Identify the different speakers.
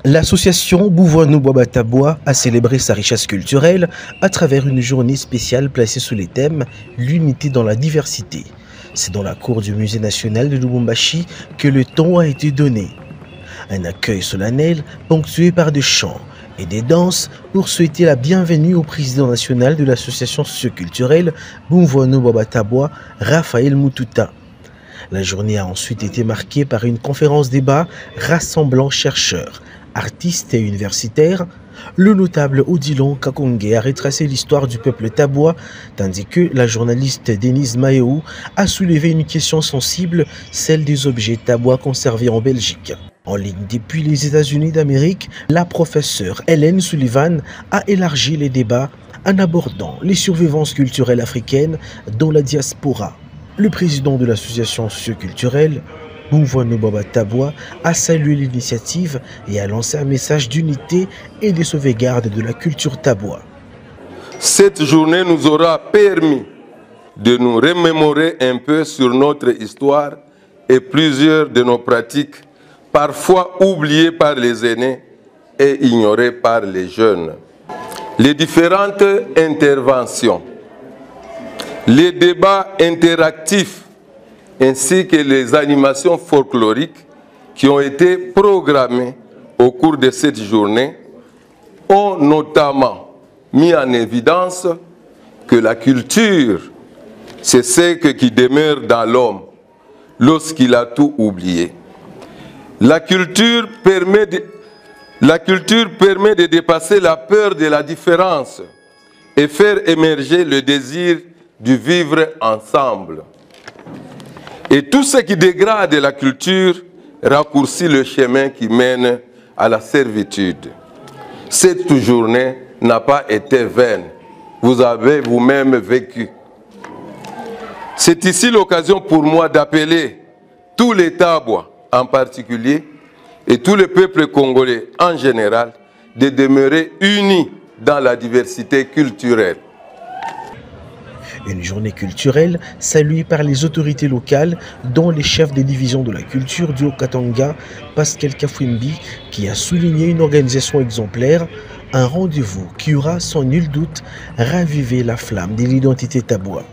Speaker 1: L'association Bouvoinou-Boaba-Taboua a célébré sa richesse culturelle à travers une journée spéciale placée sous les thèmes « L'unité dans la diversité ». C'est dans la cour du musée national de Lubumbashi que le ton a été donné. Un accueil solennel ponctué par des chants et des danses pour souhaiter la bienvenue au président national de l'association socioculturelle Bouvoinou-Boaba-Taboua, Raphaël Mututa. La journée a ensuite été marquée par une conférence-débat rassemblant chercheurs, artistes et universitaires. Le notable Odilon Kakonge a retracé l'histoire du peuple taboua, tandis que la journaliste Denise Maéou a soulevé une question sensible, celle des objets taboua conservés en Belgique. En ligne depuis les États-Unis d'Amérique, la professeure Hélène Sullivan a élargi les débats en abordant les survivances culturelles africaines dans la diaspora. Le président de l'association socioculturelle, Bouvoinou-Boaba-Taboua, a salué l'initiative et a lancé un message d'unité et de sauvegarde de la culture taboua.
Speaker 2: Cette journée nous aura permis de nous remémorer un peu sur notre histoire et plusieurs de nos pratiques, parfois oubliées par les aînés et ignorées par les jeunes. Les différentes interventions, les débats interactifs ainsi que les animations folkloriques qui ont été programmées au cours de cette journée ont notamment mis en évidence que la culture, c'est ce qui demeure dans l'homme lorsqu'il a tout oublié. La culture permet de dépasser la peur de la différence et faire émerger le désir de vivre ensemble. Et tout ce qui dégrade la culture raccourcit le chemin qui mène à la servitude. Cette journée n'a pas été vaine. Vous avez vous-même vécu. C'est ici l'occasion pour moi d'appeler tous les Taboua en particulier et tous les peuples congolais en général de demeurer unis dans la diversité culturelle.
Speaker 1: Une journée culturelle saluée par les autorités locales, dont les chefs des divisions de la culture du Haut-Katanga, Pascal Kafwimbi, qui a souligné une organisation exemplaire, un rendez-vous qui aura sans nul doute ravivé la flamme de l'identité taboua.